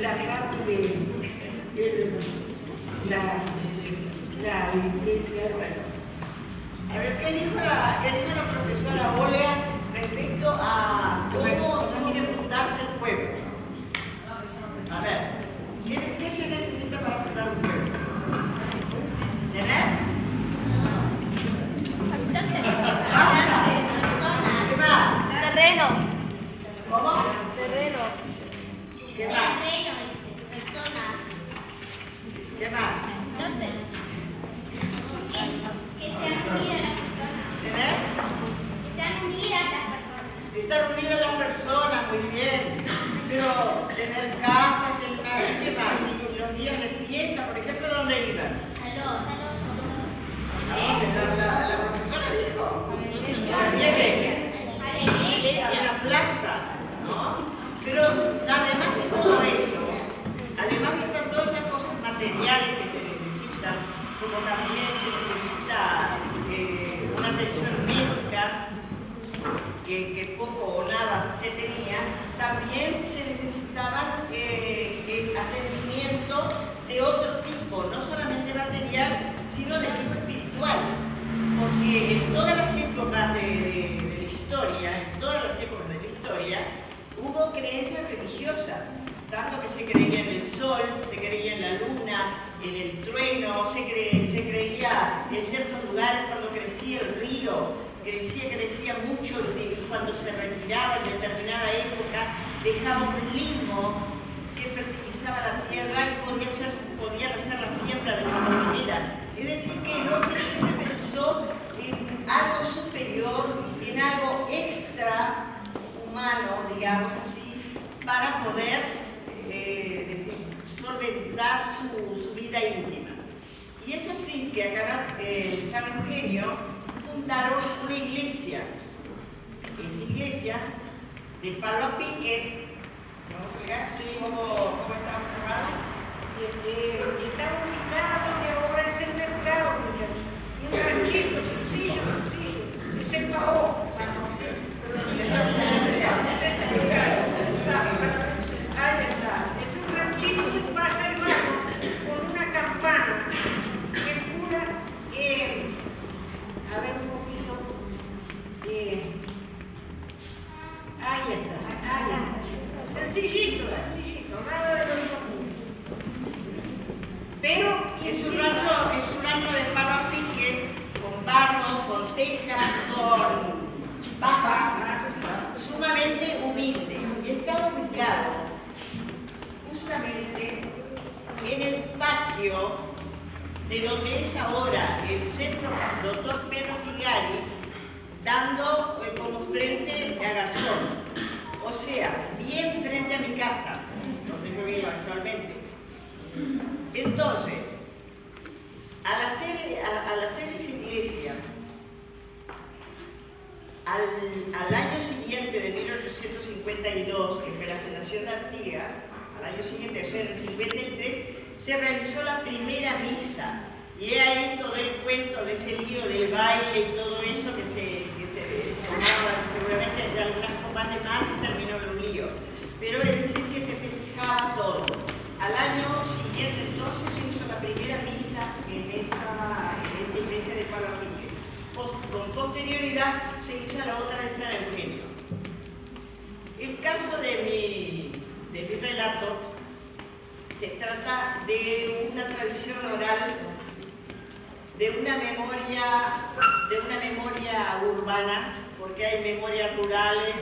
la parte de la iglesia. Bueno. A ver, ¿qué dijo la profesora Olea respecto a cómo tiene que fundarse el pueblo? A ver, ¿qué se necesita para fundar un pueblo? ¿Tener? ¿Qué más? Terreno. ¿Cómo? Terreno. ¿Qué más? Terreno, personas. ¿Qué más? Que sean unidas las personas. ¿Tener? Que sean unidas las personas. Estar unidas las personas, muy bien. Pero tener casas, tener ¿qué más? Y los días de fiesta, por ejemplo, ¿dónde iban? La profesora dijo. A una plaza, ¿no? Pero además de todo eso, además de todas esas cosas materiales que se necesitan, como también se necesita una atención médica, que poco o nada se tenía, también se necesitaban atendimiento de otro tipo, no solamente material, sino de tipo espiritual. Porque en todas las épocas de la historia, hubo creencias religiosas, tanto que se creía en el sol, se creía en la luna, en el trueno, se creía en ciertos lugares cuando crecía el río, crecía mucho y cuando se retiraba en determinada época, dejaba un limbo que fertilizaba la tierra y podía hacer la siembra de alguna manera. Es decir, que el hombre siempre pensó en algo superior, en algo extra humano, digamos así, para poder solventar su vida íntima. Y es así que acá en San Eugenio fundaron una iglesia. Esa iglesia de palo a pique. ¿Vamos a explicar? Sí, ¿cómo está formado? Está ubicado donde ahora es el mercado, un ranchito sencillo, que se pagó. Ahí está, es un ranchito de baja y bajo, con una campana, que cura, a ver un poquito, ahí está, sencillito, nada de lo profundo. Pero Es un rancho de palo a pique, con barro, con teja, con paja, sumamente humilde. Y está ubicado justamente en el patio de donde es ahora el centro Dr. Pedro Figari, dando como frente a Garzón. O sea, bien frente a mi casa, donde yo vivo actualmente. Entonces, al hacer esa iglesia, al año siguiente de 1852, que fue la fundación de Artigas, al año siguiente, o sea, en el 53, se realizó la primera misa. Y ahí todo el cuento de ese lío del baile y todo eso que se tomaba seguramente de algunas copas de más y terminó en un lío. Pero es decir que se festejaba todo. Al año siguiente entonces se hizo la primera misa en esta iglesia de Palo a Pique. Con posterioridad se hizo la otra de San Eugenio. El caso de mi relato se trata de una tradición oral, de una memoria urbana, porque hay memorias rurales,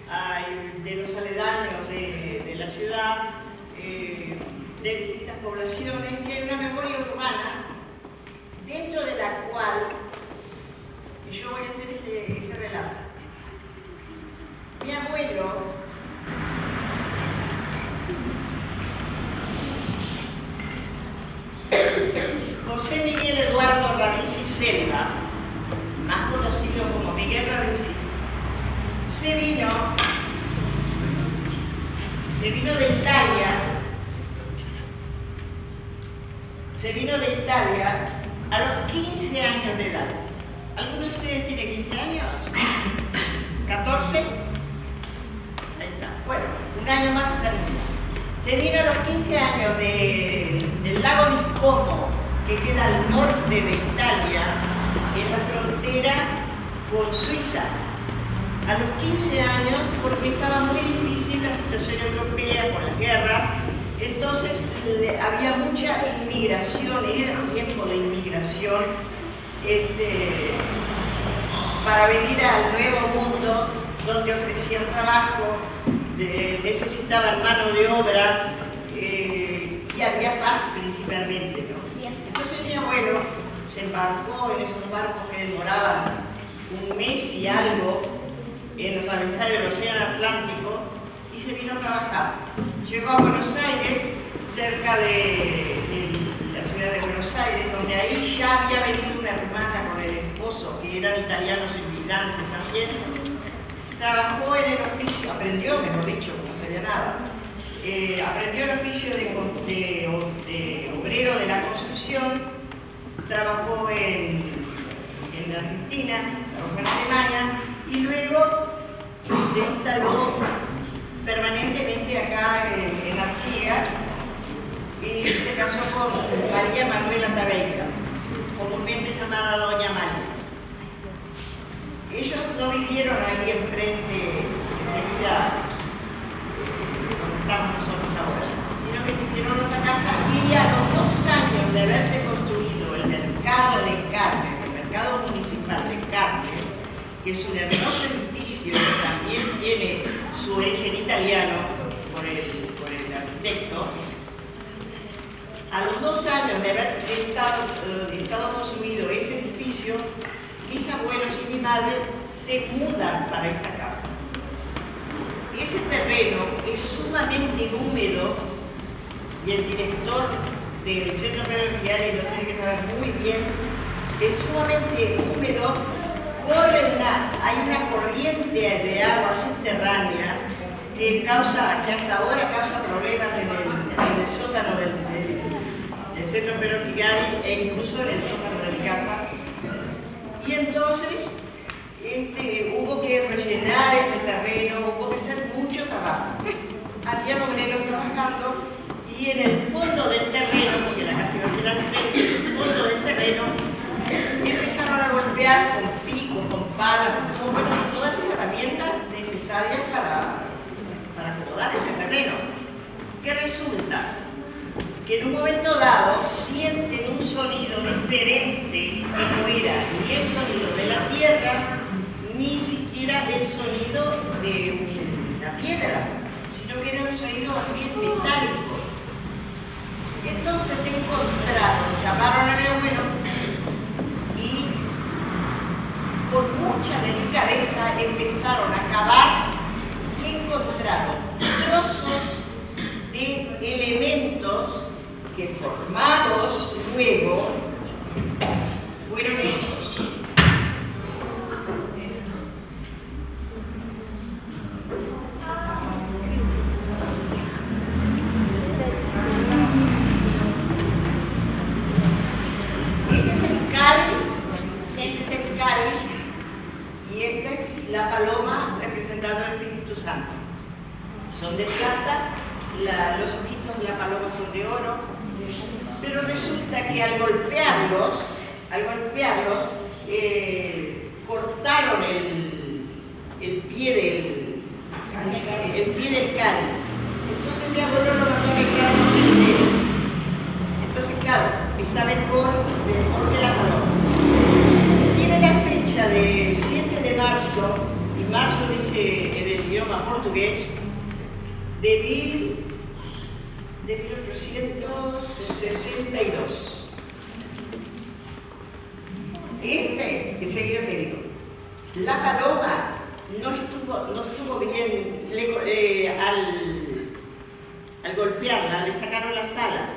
hay de los aledaños de la ciudad, de distintas poblaciones, y hay una memoria urbana dentro de la cual yo voy a hacer este relato. Mi abuelo José Miguel Eduardo Radici Selva, más conocido como Miguel Radici, se vino de Italia a los 15 años de edad. ¿Alguno de ustedes tiene 15 años? ¿14? Ahí está. Bueno, un año más que termina. Se vino a los 15 años del lago di Como, que queda al norte de Italia, en la frontera con Suiza. A los 15 años, porque estaba muy difícil la situación europea con las guerras, entonces había mucha inmigración, era un tiempo de inmigración para venir al Nuevo Mundo, donde ofrecían trabajo, necesitaban mano de obra y había paz principalmente, ¿no? Entonces mi abuelo se embarcó en esos barcos que demoraban un mes y algo en los atravesar el océano Atlántico y se vino a trabajar. Llegó a Buenos Aires, cerca de la ciudad de Buenos Aires, donde ahí ya había venido una hermana con el esposo, que eran italianos inmigrantes también. Trabajó en el oficio, aprendió, mejor dicho, no sabía nada. Aprendió el oficio de obrero de la construcción, trabajó en Argentina, trabajó en Alemania y luego se instaló permanentemente acá en Artigas y se casó con María Manuela Tabeira, comúnmente llamada Doña María. Ellos no vivieron ahí enfrente, enseguida, donde estamos nosotros ahora, sino que vivieron en otra casa y a los 2 años de haberse construido el mercado de carne, el mercado municipal de carne, que es un hermoso edificio que también tiene su origen italiano por el arquitecto. A los 2 años de haber estado construido ese edificio, mis abuelos y mi madre se mudan para esa casa. Ese terreno es sumamente húmedo y el director del Centro Ferroviario lo tiene que saber muy bien, es sumamente húmedo. Hay una corriente de agua subterránea que hasta ahora causa problemas en el sótano del Centro Ferroviario e incluso en el sótano de mi casa. Y entonces hubo que rellenar ese terreno, hubo que hacer mucho trabajo. Había obreros trabajando y en el fondo del terreno, porque la casa iba a quedar en el fondo del terreno, empezaron a golpear con picos, con palas, con todas las herramientas necesarias para acomodar ese terreno. ¿Qué resulta? Que en un momento dado sienten un sonido diferente que no era ni el sonido de la tierra, ni siquiera el sonido de una piedra, sino que era un sonido más bien metálico. Entonces se encontraron, llamaron a mi abuelo y con mucha delicadeza empezaron a cavar y encontraron trozos de elementos que formados luego fueron estos. Este es el cáliz y esta es la paloma representando al Espíritu Santo. Son de plata, los ojitos de la paloma son de oro, pero resulta que al golpearlos, cortaron el pie del cáliz. Entonces mi abuelo lo mandó a quedar entero. Entonces, claro, está mejor que la paloma. Tiene la fecha del 7 de marzo, y marzo dice en el idioma portugués, de 1862. Enseguida te digo, la paloma no estuvo bien, al golpearla le sacaron las alas,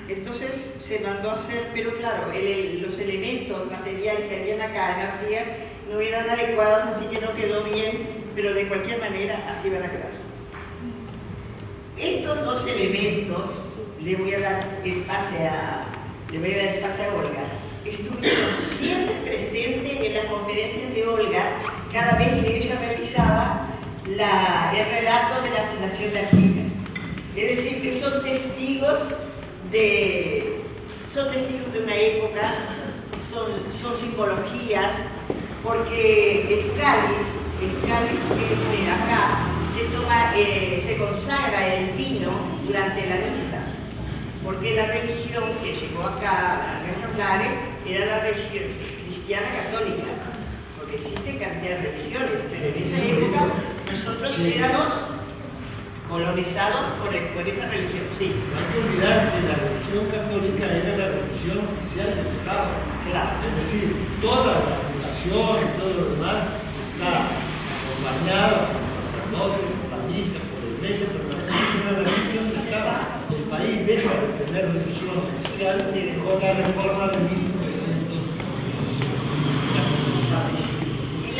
entonces se mandó a hacer, pero claro, los elementos materiales que habían acá en Artigas no eran adecuados, así que no quedó bien, pero de cualquier manera así van a quedar. Estos 2 elementos, le voy a dar el pase a Olga, estuvieron siempre presentes en las conferencias de Olga cada vez que ella realizaba el relato de la Fundación de Artigas. Es decir, que son testigos de una época, son simbologías, porque el cáliz que acá se consagra el vino durante la misa, porque la religión que llegó acá a nuestros lares era la religión cristiana católica, porque existe cantidad de religiones, pero en esa época nosotros éramos colonizados por esa religión. Sí. No hay que olvidar que la religión católica era la religión oficial del Estado. Claro. Es decir, toda la fundación y todo lo demás está acompañada por los sacerdotes, por la misa, por la iglesia, pero también es una religión del Estado. El país deja de tener religión oficial con la reforma de 1917. Y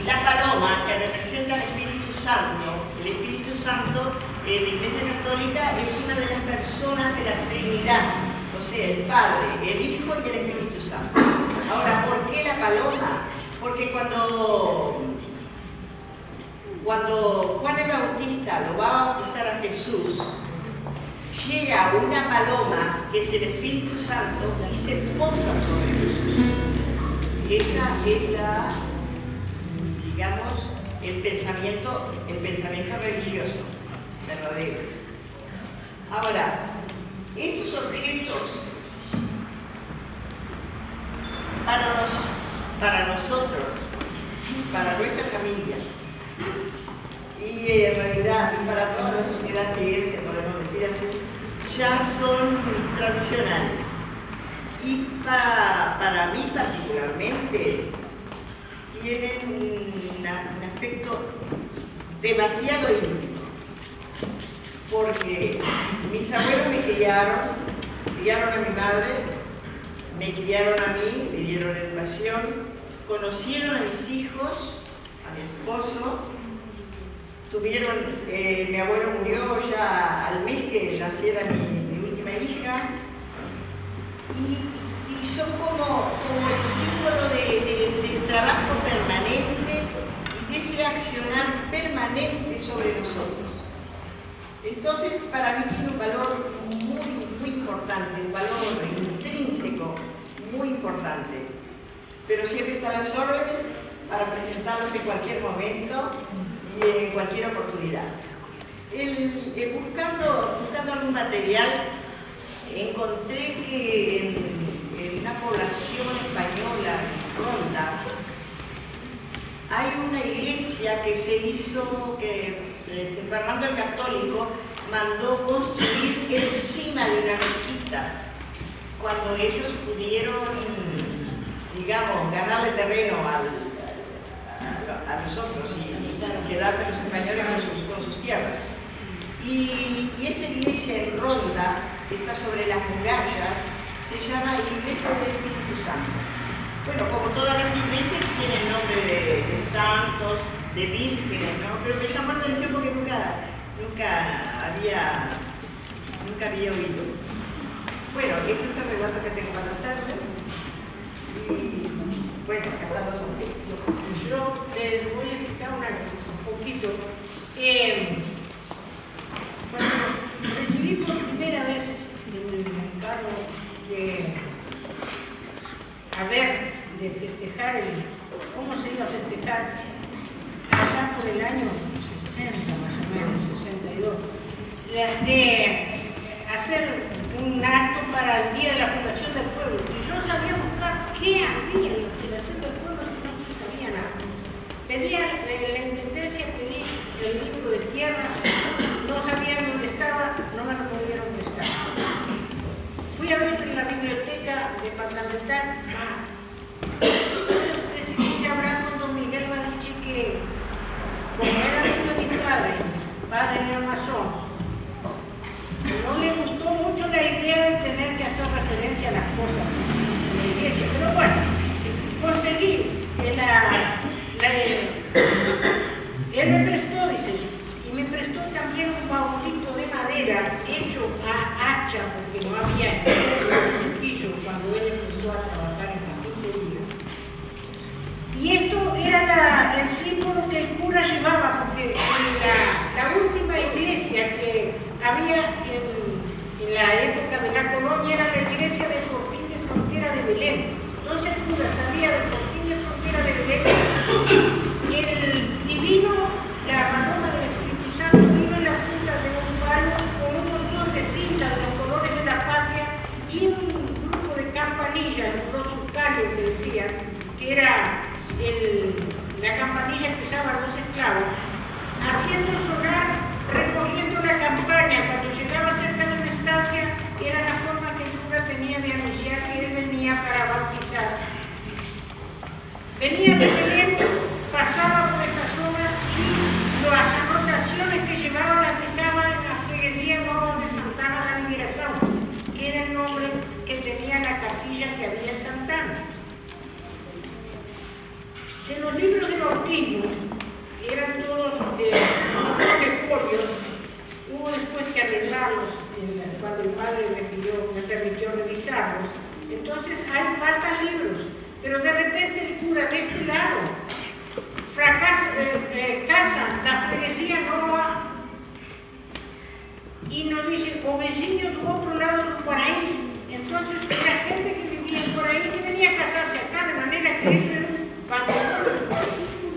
la paloma, que representa al Espíritu Santo, el Espíritu Santo en la Iglesia Católica es una de las personas de la Trinidad, o sea, el Padre, el Hijo y el Espíritu Santo. Ahora, ¿por qué la paloma? Porque cuando Juan el Bautista lo va a bautizar a Jesús, llega una paloma que es el Espíritu Santo y se posa sobre Jesús. Y esa es digamos, el pensamiento religioso verdadero. Ahora, esos objetos para nosotros, para nuestra familia, y en realidad y para toda la sociedad que es, podemos decir así, ya son tradicionales. Y para mí particularmente tienen un aspecto demasiado íntimo, porque mis abuelos me criaron a mi madre, me criaron a mí, me dieron educación, conocieron a mis hijos, a mi esposo, mi abuelo murió ya al mes que naciera mi última hija, y son como el símbolo del trabajo permanente y de ese accionar permanente sobre nosotros. Entonces, para mí tiene un valor muy importante, un valor intrínseco muy importante. Pero siempre están las órdenes para presentarlos en cualquier momento y en cualquier oportunidad. Buscando algún material, encontré que en una población española, Ronda, hay una iglesia que se hizo, que Fernando el Católico mandó construir encima de una mezquita, cuando ellos pudieron, digamos, ganarle terreno a nosotros y quedarse los españoles con sus tierras. Y esa iglesia en Ronda, que está sobre las murallas, se llama Iglesia del Espíritu Santo. Bueno, como todas las iglesias tienen nombre de santos, de vírgenes, ¿no? Pero me llamó la atención porque nunca había oído. Bueno, ese es el relato que tengo para hacerles. Y bueno, acá están los objetos. Yo les voy a explicar un poquito. Cuando recibí por primera vez el encargo de festejar cómo se iba a festejar allá por el año 60 más o menos, 62, de hacer un acto para el Día de la Fundación del Pueblo. Y yo sabía buscar qué había en la Fundación del Pueblo si no se sabía nada. Pedí a la Intendencia, pedí el libro de tierra, no sabían dónde estaba, no me lo pudieron prestar. Fui a ver en la biblioteca departamental. Entonces decidí hablar con don Miguel Badiche, que como era amigo de mi padre en Amazon, no le gustó mucho la idea de tener que hacer referencia a las cosas de la iglesia. Pero bueno, conseguí él me prestó, dice, y me prestó también un baulito de madera hecho a hacha, porque no había cerquillo cuando él empezó a trabajar en carpintería. Y esto era el símbolo que el cura llevaba, porque en la última iglesia que había en la época de la colonia era la iglesia de Fortín de Frontera de Belén. Entonces el cura salía de Fortín de Frontera de Belén, y vino la paloma del Espíritu Santo, vino en la punta de un palo con un montón de cintas de los colores de la patria y un grupo de campanillas, los sucarios que decían, que era la campanilla que usaban los esclavos, haciendo sonar, recorriendo la campaña. Cuando llegaba cerca de una estancia, era la forma que el cura tenía de anunciar que él venía para bautizar. Venía de Belén, pasaba por esa zona y las anotaciones que llevaban las dejaban en la freguesía Nueva de Santana de la Liberación, que era el nombre que tenía la capilla que había en Santana. En los libros de bautismo, eran todos de folios, hubo después que arreglarlos cuando el padre me permitió revisarlos. Entonces faltan libros, pero de repente el cura de este lado casa la freguesía Nova y nos dice, o vecino de otro lado del Paraíso. Entonces la gente que vivía por ahí que venía a casarse acá, de manera que eso era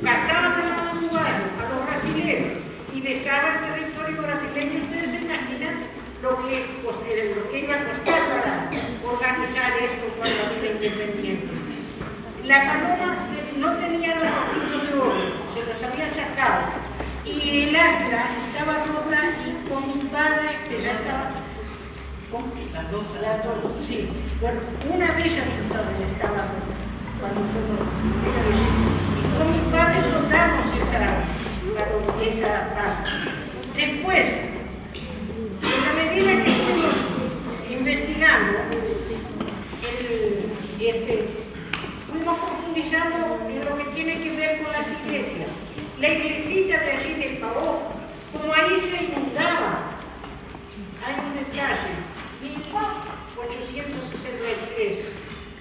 casaban a los uruguayos, a los brasileños, y dejaban el territorio brasileño. Ustedes se imaginan lo que iba a costar para organizar esto cuando había independiente. La paloma no tenía los ojitos de oro, se los había sacado, y el águila estaba rota, y con mi padre, que ya estaba con las dos, sí. Bueno, una de ellas estaba cuando y con mi padre soldamos esa parte. Después, en la medida que fuimos investigando, fuimos profundizando en lo que tiene que ver con las iglesias. La iglesita de allí del Pavó, como ahí se inundaba, hay un detalle, 1863,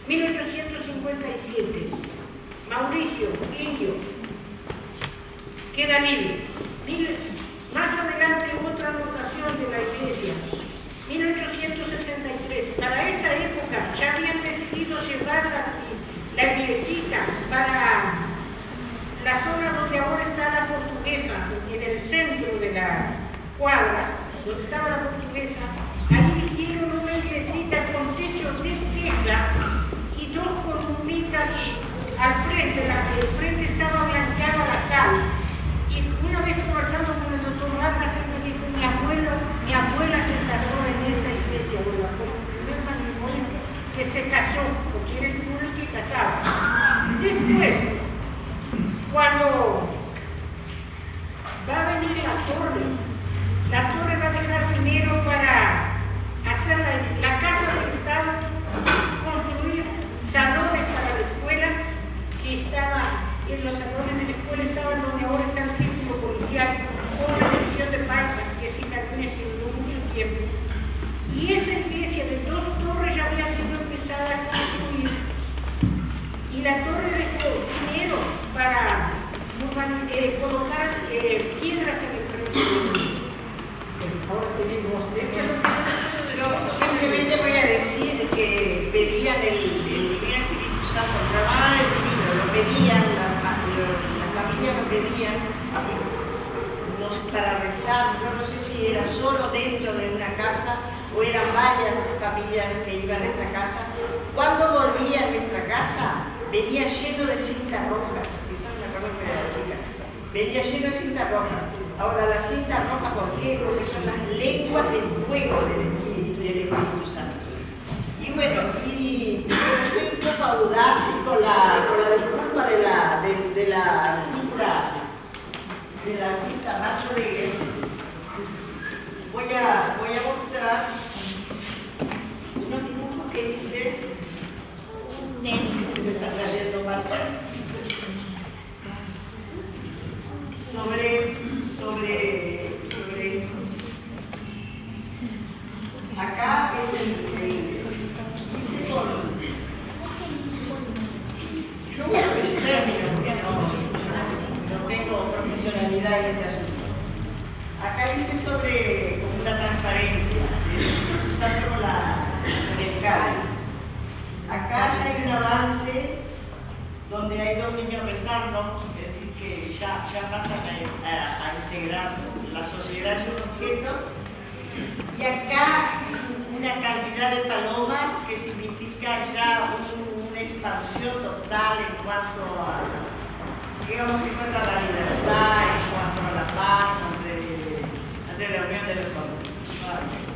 1857, Mauricio, Indio, queda libre. Más adelante otra anotación de la iglesia, 1863. Para esa época ya habían decidido llevar la iglesita para la zona donde ahora está la Portuguesa, en el centro de la cuadra, donde estaba la Portuguesa. Allí hicieron una iglesita con techo de teja y dos columnitas al frente. El frente estaba blanqueado a la cal. Y una vez conversando con el doctor Vargas, él me dijo, mi abuela se casó en esa iglesia, fue el primer matrimonio que se casó, porque era el cura que casaba. Después, cuando va a venir la torre va a dejar dinero para hacer la casa del Estado, construir salones para la escuela, que estaba en los salones de la escuela estaban donde ahora está el círculo policial, o la división de Paipas, que sí también estuvo mucho tiempo. Y esa iglesia de dos torres ya había sido empezada a construir. Y la torre dejó dinero para colocar piedras en el frente. Ahora tenemos pero simplemente voy a decir que pedían el Divino Espíritu Santo, trabajaban el divino, lo pedían, la familia lo pedían para rezar. Yo no sé si era solo dentro de una casa o eran varias familias que iban a esa casa. Cuando volvía a nuestra casa, venía lleno de cintas rojas, eso me acuerdo que era chica, venía lleno de cintas rojas. Ahora, las cintas rojas, ¿por qué? Porque son las lenguas del fuego del Espíritu Santo. Y bueno, y estoy un poco audaz con la disculpa de la artista Mar Rodríguez. Voy a mostrar unos dibujos que hice. Se me está trayendo Marta. Sobre acá es dice yo uso mis términos porque no tengo profesionalidad en este asunto. Acá dice sobre una transparencia. donde hay dos niños rezando, es decir, que ya pasan a integrar la sociedad de sus objetos. Y acá una cantidad de palomas que significa ya una expansión total en cuanto a, digamos, en cuanto a la libertad, en cuanto a la paz, ante la unión de los hombres.